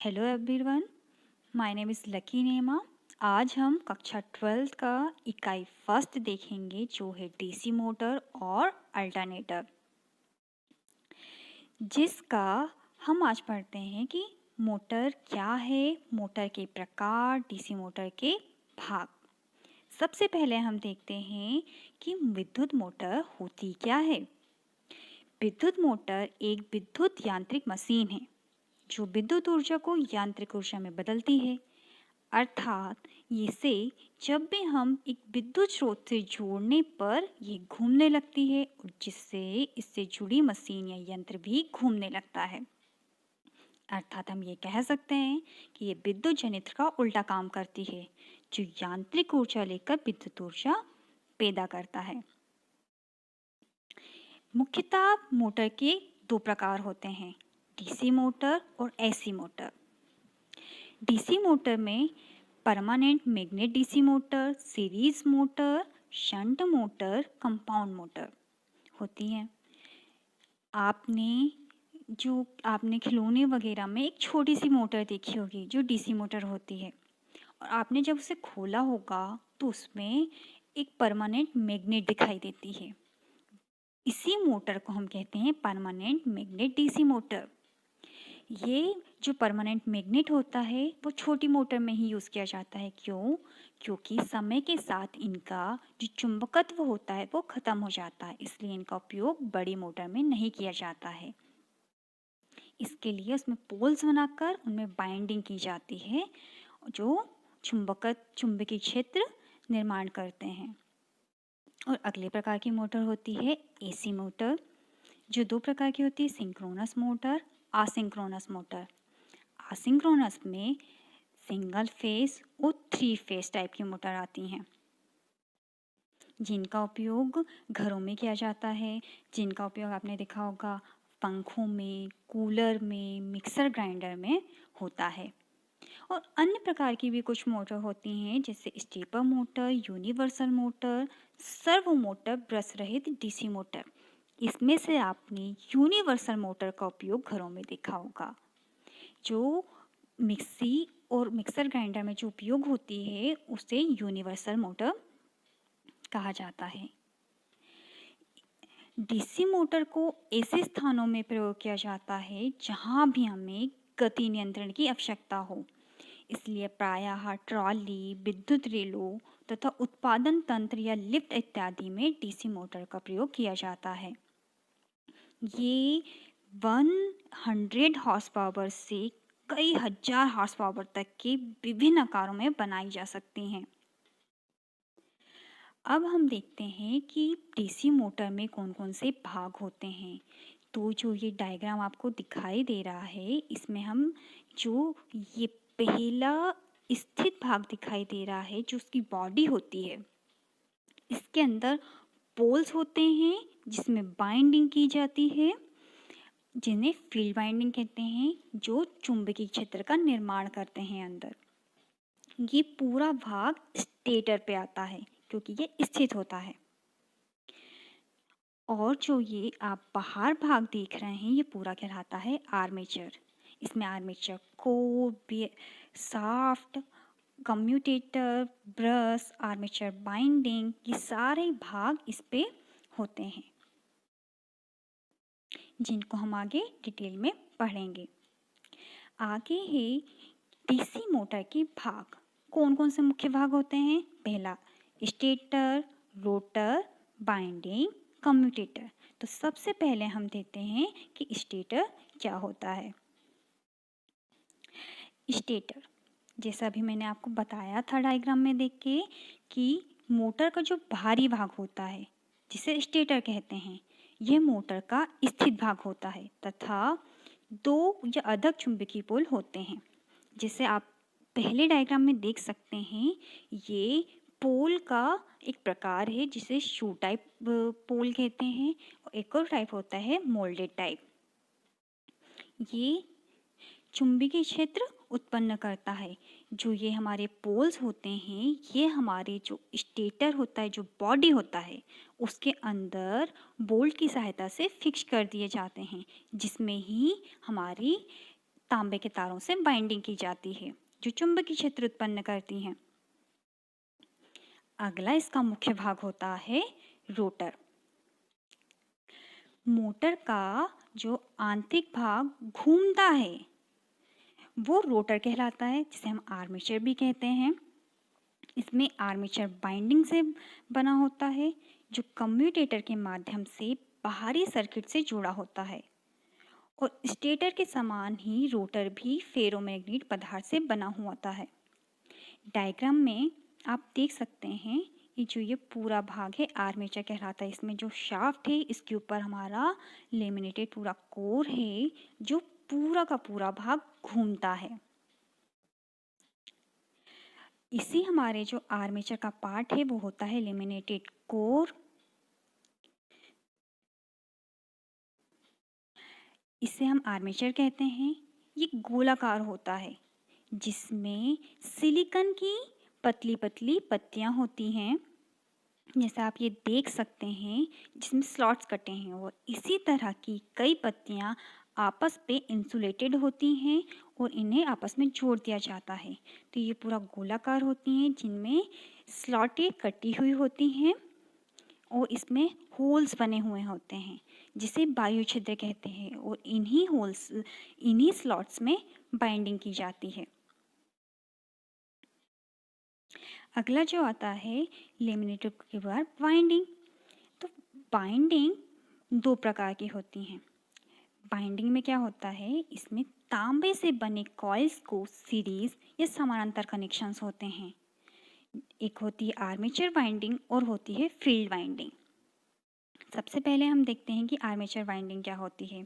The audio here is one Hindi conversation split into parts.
Hello everyone, my name is lucky नेमा। आज हम कक्षा 12 का इकाई फर्स्ट देखेंगे जो है डीसी मोटर और अल्टरनेटर, जिसका हम आज पढ़ते हैं कि मोटर क्या है, मोटर के प्रकार, डीसी मोटर के भाग। सबसे पहले हम देखते हैं कि विद्युत मोटर होती क्या है। विद्युत मोटर एक विद्युत यांत्रिक मशीन है जो विद्युत ऊर्जा को यांत्रिक ऊर्जा में बदलती है। अर्थात इसे जब भी हम एक विद्युत स्रोत से जोड़ने पर ये घूमने लगती है और जिससे इससे जुड़ी मशीन या यंत्र भी घूमने लगता है। अर्थात हम ये कह सकते हैं कि ये विद्युत जनित्र का उल्टा काम करती है, जो यांत्रिक ऊर्जा लेकर विद्युत ऊर्जा पैदा करता है। मुख्यतः मोटर के दो प्रकार होते हैं, डीसी मोटर और एसी मोटर। डीसी मोटर में permanent magnet DC motor, series motor, shunt motor, compound motor होती हैं। आपने खिलौने वगैरह में एक छोटी सी मोटर देखी होगी जो डीसी मोटर होती है, और आपने जब उसे खोला होगा तो उसमें एक परमानेंट मैग्नेट दिखाई देती है। इसी मोटर को हम कहते हैं परमानेंट मैग्नेट डीसी मोटर। ये जो परमानेंट मैग्नेट होता है वो छोटी मोटर में ही यूज़ किया जाता है। क्यों? क्योंकि समय के साथ इनका जो चुंबकत्व होता है वो ख़त्म हो जाता है, इसलिए इनका उपयोग बड़ी मोटर में नहीं किया जाता है। इसके लिए उसमें पोल्स बनाकर उनमें बाइंडिंग की जाती है जो चुंबकीय क्षेत्र निर्माण करते हैं। और अगले प्रकार की मोटर होती है एसी मोटर, जो दो प्रकार की होती है, synchronous motor, asynchronous motor. Asynchronous में सिंगल फेस और 3 फेस टाइप की मोटर आती हैं, जिनका उपयोग घरों में किया जाता है, जिनका उपयोग आपने देखा होगा पंखों में, कूलर में, मिक्सर ग्राइंडर में होता है। और अन्य प्रकार की भी कुछ मोटर होती हैं, जैसे stepper motor, universal motor, servo motor, brush रहित डीसी मोटर। इसमें से आपने यूनिवर्सल मोटर का उपयोग घरों में देखा होगा, जो मिक्सी और मिक्सर ग्राइंडर में जो उपयोग होती है उसे यूनिवर्सल मोटर कहा जाता है। डीसी मोटर को ऐसे स्थानों में प्रयोग किया जाता है जहां भी हमें गति नियंत्रण की आवश्यकता हो, इसलिए प्रायः ट्रॉली, विद्युत रेलों तथा उत्पादन तंत्र या लिफ्ट इत्यादि में डीसी मोटर का प्रयोग किया जाता है। ये 100 हॉर्स पावर से कई हजार हॉर्स पावर तक के विभिन्न आकारों में बनाई जा सकती हैं। अब हम देखते हैं कि डीसी मोटर में कौन कौन से भाग होते हैं। तो जो ये डायग्राम आपको दिखाई दे रहा है, इसमें हम जो ये पहला स्थित भाग दिखाई दे रहा है, जो उसकी बॉडी होती है, इसके अंदर पोल्स होते हैं जिसमें बाइंडिंग की जाती है, जिन्हें फील्ड बाइंडिंग कहते हैं, जो चुंबकीय क्षेत्र का निर्माण करते हैं अंदर। ये पूरा भाग स्टेटर पे आता है क्योंकि ये स्थित होता है। और जो ये आप बाहर भाग देख रहे हैं, ये पूरा कहलाता है आर्मेचर। इसमें armature core, shaft, commutator, brush, armature binding, ये सारे भाग इस पे होते हैं, जिनको हम आगे डिटेल में पढ़ेंगे। आगे है डीसी मोटर के भाग। कौन कौन से मुख्य भाग होते हैं? पहला स्टेटर, रोटर, बाइंडिंग, कम्यूटेटर। तो सबसे पहले हम देखते हैं कि स्टेटर क्या होता है। स्टेटर, जैसा अभी मैंने आपको बताया था डायग्राम में देख के, कि मोटर का जो बाहरी भाग होता है जिसे स्टेटर कहते हैं, यह मोटर का स्थित भाग होता है तथा दो या अधिक चुंबकीय पोल होते हैं। जिसे आप पहले डायग्राम में देख सकते हैं, ये पोल का एक प्रकार है जिसे शू टाइप पोल कहते हैं, और एक और टाइप होता है मोल्डेड टाइप। ये चुंबकीय क्षेत्र उत्पन्न करता है। जो ये हमारे पोल्स होते हैं, ये हमारे जो स्टेटर होता है, जो बॉडी होता है, उसके अंदर बोल्ट की सहायता से फिक्स कर दिए जाते हैं, जिसमें ही हमारी तांबे के तारों से बाइंडिंग की जाती है जो चुंबकीय क्षेत्र उत्पन्न करती हैं। अगला इसका मुख्य भाग होता है रोटर। मोटर का जो आंतरिक भाग घूमता है वो रोटर कहलाता है, जिसे हम आर्मेचर भी कहते हैं। इसमें आर्मेचर बाइंडिंग से बना होता है जो कम्यूटेटर के माध्यम से बाहरी सर्किट से जुड़ा होता है, और स्टेटर के समान ही रोटर भी फेरोमैग्नेटिक पदार्थ से बना हुआ होता है। डायग्राम में आप देख सकते हैं कि जो ये पूरा भाग है आर्मेचर कहलाता है। इसमें जो शाफ्ट है इसके ऊपर हमारा लेमिनेटेड पूरा कोर है जो पूरा का पूरा भाग घूमता है। इसी हमारे जो आर्मेचर का पार्ट है वो होता है लेमिनेटेड कोर। इसे हम आर्मेचर कहते हैं। ये गोलाकार होता है जिसमें सिलिकॉन की पतली पतली पत्तियां होती हैं, जैसे आप ये देख सकते हैं, जिसमें स्लॉट्स कटे हैं, और इसी तरह की कई पत्तियां आपस पे इंसुलेटेड होती हैं और इन्हें आपस में जोड़ दिया जाता है। तो ये पूरा गोलाकार होती हैं जिनमें स्लॉटें कटी हुई होती हैं और इसमें होल्स बने हुए होते हैं जिसे वायु छिद्र कहते हैं, और इन्हीं स्लॉट्स में बाइंडिंग की जाती है। अगला जो आता है लेमिनेटेड के बाद बाइंडिंग। तो बाइंडिंग दो प्रकार की होती हैं। बाइंडिंग में क्या होता है, इसमें तांबे से बने कॉइल्स को सीरीज या समानांतर कनेक्शंस होते हैं। एक होती है आर्मेचर बाइंडिंग और होती है फील्ड बाइंडिंग। सबसे पहले हम देखते हैं कि आर्मेचर बाइंडिंग क्या होती है।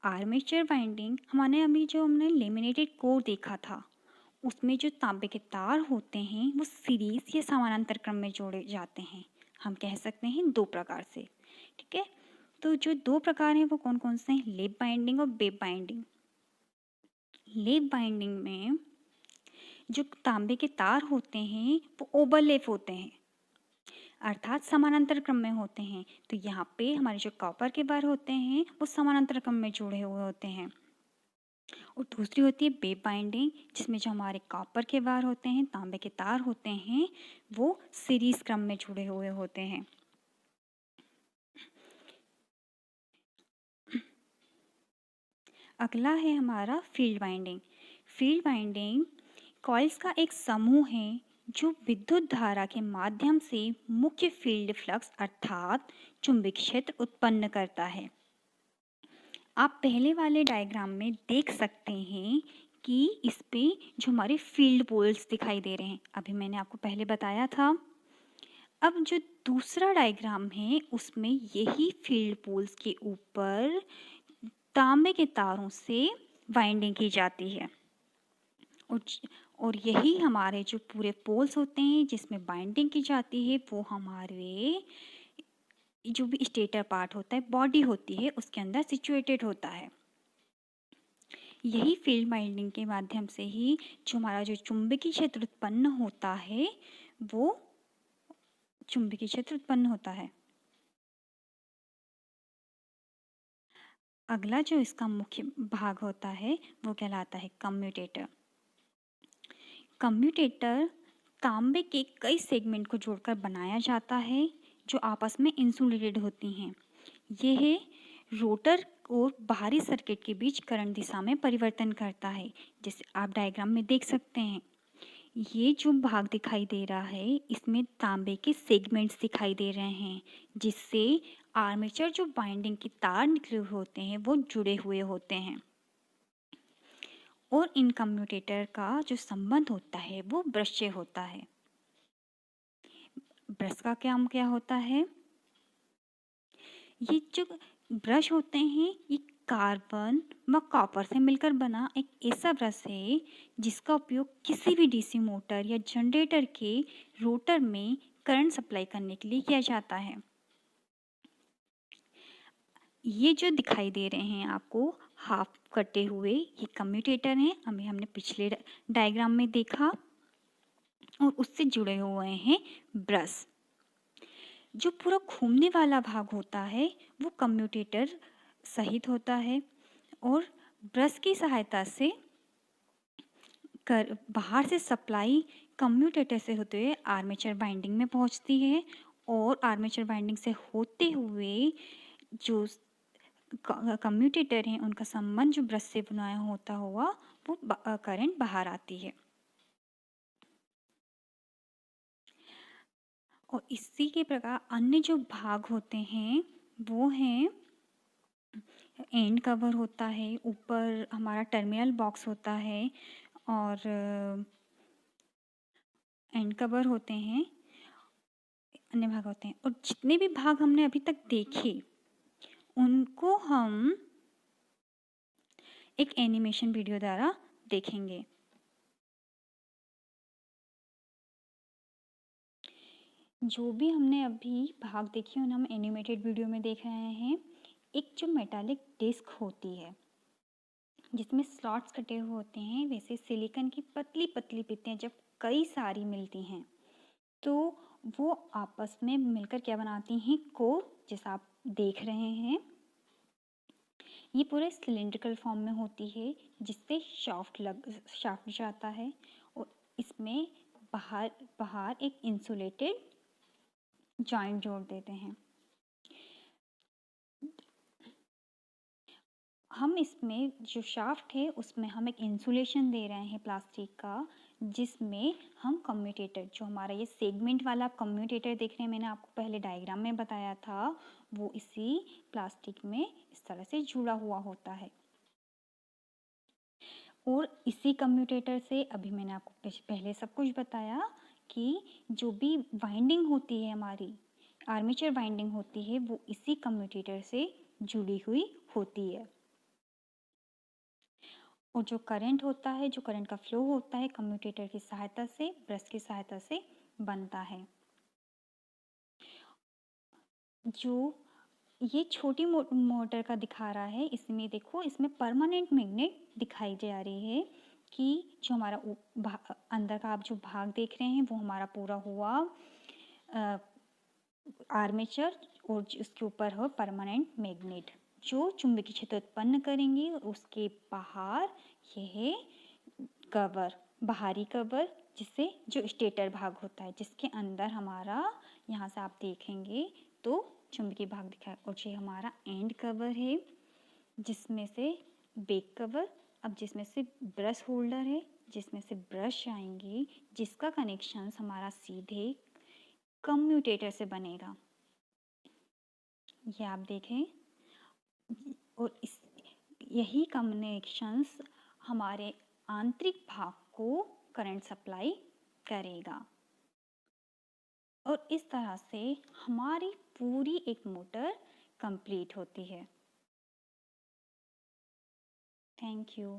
आर्मेचर बाइंडिंग हमने लेमिनेटेड कोर देखा था, उसमें जो तांबे के तार होते हैं वो सीरीज या समानांतर क्रम में जोड़े जाते हैं। हम कह सकते हैं दो प्रकार से, ठीक है। तो जो दो प्रकार हैं वो कौन कौन से हैं, लेप बाइंडिंग और वेव बाइंडिंग। लेप बाइंडिंग में जो तांबे के तार होते हैं वो ओवरलैप होते हैं, अर्थात समानांतर क्रम में होते हैं। तो यहाँ पे हमारे जो कॉपर के वायर होते हैं वो समानांतर क्रम में जुड़े हुए होते हैं। और दूसरी होती है वेव बाइंडिंग, जिसमें जो हमारे कॉपर के वायर होते हैं, तांबे के तार होते हैं, वो सीरीज क्रम में जुड़े हुए होते हैं। अगला है हमारा field binding. Field binding coils का एक समूह है जो विद्युत धारा के माध्यम से मुख्य फील्ड फ्लक्स अर्थात चुंबकीय क्षेत्र उत्पन्न करता है। आप पहले वाले डायग्राम में देख सकते हैं कि इस पे जो हमारे फील्ड पोल्स दिखाई दे रहे हैं, अभी मैंने आपको पहले बताया था। अब जो दूसरा डायग्राम है उसमें यही फील्ड पोल्स के ऊपर तांबे के तारों से वाइंडिंग की जाती है, और यही हमारे जो पूरे पोल्स होते हैं जिसमें बाइंडिंग की जाती है वो हमारे जो भी स्टेटर पार्ट होता है, बॉडी होती है, उसके अंदर सिचुएटेड होता है। यही फील्ड बाइंडिंग के माध्यम से ही जो हमारा जो चुंबकीय क्षेत्र उत्पन्न होता है वो चुंबकीय क्षेत्र उत्पन्न होता है। अगला जो इसका मुख्य भाग होता है वो कहलाता है कम्यूटेटर। कम्यूटेटर तांबे के कई सेगमेंट को जोड़कर बनाया जाता है जो आपस में इंसुलेटेड होती हैं। यह रोटर और बाहरी सर्किट के बीच करंट दिशा में परिवर्तन करता है, जैसे आप डायग्राम में देख सकते हैं। ये जो भाग दिखाई दे रहा है इसमें तांबे के सेगमेंट्स दिखाई दे रहे हैं, जिससे आर्मेचर जो बाइंडिंग के तार निकले हुए होते हैं वो जुड़े हुए होते हैं। और इन कम्यूटेटर का जो संबंध होता है वो ब्रश से होता है। ब्रश का काम क्या होता है, ये जो ब्रश होते हैं ये कार्बन व कॉपर से मिलकर बना एक ऐसा ब्रश है जिसका उपयोग किसी भी डीसी मोटर या जनरेटर के रोटर में करंट सप्लाई करने के लिए किया जाता है। ये जो दिखाई दे रहे हैं आपको हाफ कटे हुए, ये कम्यूटेटर हैं, अभी हमने पिछले डायग्राम में देखा, और उससे जुड़े हुए हैं ब्रश। जो पूरा घूमने वाला भाग होता है वो कम्यूटेटर सहित होता है, और ब्रश की सहायता से बाहर से सप्लाई कम्यूटेटर से होते हुए आर्मेचर बाइंडिंग में पहुंचती है और आर्मेचर बाइंडिंग से होते हुए जो कम्यूटेटर हैं उनका संबंध जो ब्रश से बनाया होता हुआ वो करंट बाहर आती है। और इसी के प्रकार अन्य जो भाग होते हैं वो हैं एंड कवर होता है, ऊपर हमारा टर्मिनल बॉक्स होता है और एंड कवर होते हैं, अन्य भाग होते हैं। और जितने भी भाग हमने अभी तक देखे उनको हम एक एनिमेशन वीडियो द्वारा देखेंगे। जो भी हमने अभी भाग देखे उन्हें हम एनिमेटेड वीडियो में देख रहे हैं। एक जो मेटालिक डिस्क होती है जिसमें स्लॉट्स कटे हुए होते हैं, वैसे सिलिकॉन की पतली पतली पित्तियाँ जब कई सारी मिलती हैं तो वो आपस में मिलकर क्या बनाती हैं, कोर, जैसा आप देख रहे हैं। ये पूरे सिलिंड्रिकल फॉर्म में होती है जिससे शाफ्ट जाता है और इसमें बाहर बाहर एक इंसुलेटेड जॉइंट जोड़ देते हैं। हम इसमें जो शाफ्ट है उसमें हम एक इंसुलेशन दे रहे हैं प्लास्टिक का, जिसमें हम कम्यूटेटर, जो हमारा ये सेगमेंट वाला कम्यूटेटर देख रहे हैं, मैंने आपको पहले डायग्राम में बताया था, वो इसी प्लास्टिक में इस तरह से जुड़ा हुआ होता है। और इसी कम्यूटेटर से अभी मैंने आपको पहले सब कुछ बताया कि जो भी वाइंडिंग होती है हमारी आर्मेचर वाइंडिंग होती है वो इसी कम्यूटेटर से जुड़ी हुई होती है। और जो करंट होता है, जो करंट का फ्लो होता है कम्यूटेटर की सहायता से, ब्रश की सहायता से बनता है। जो ये छोटी मोटर का दिखा रहा है, इसमें देखो इसमें परमानेंट मैग्नेट दिखाई जा रही है कि जो हमारा अंदर का आप जो भाग देख रहे हैं वो हमारा पूरा हुआ आर्मेचर और उसके ऊपर हो परमानेंट मैग्नेट जो चुंबकीय क्षेत्र उत्पन्न करेंगी। उसके बाहर यह कवर, बाहरी कवर, जिससे जो स्टेटर भाग होता है जिसके अंदर हमारा, यहाँ से आप देखेंगे तो चुंबकीय भाग दिखा, और ये हमारा एंड कवर है जिसमें से बेक कवर, अब जिसमें से ब्रश होल्डर है जिसमें से ब्रश आएंगे, जिसका कनेक्शन हमारा सीधे कम्यूटेटर से बनेगा। ये आप देखें, और इस यही कनेक्शंस हमारे आंतरिक भाग को करंट सप्लाई करेगा और इस तरह से हमारी पूरी एक मोटर कंप्लीट होती है। Thank you.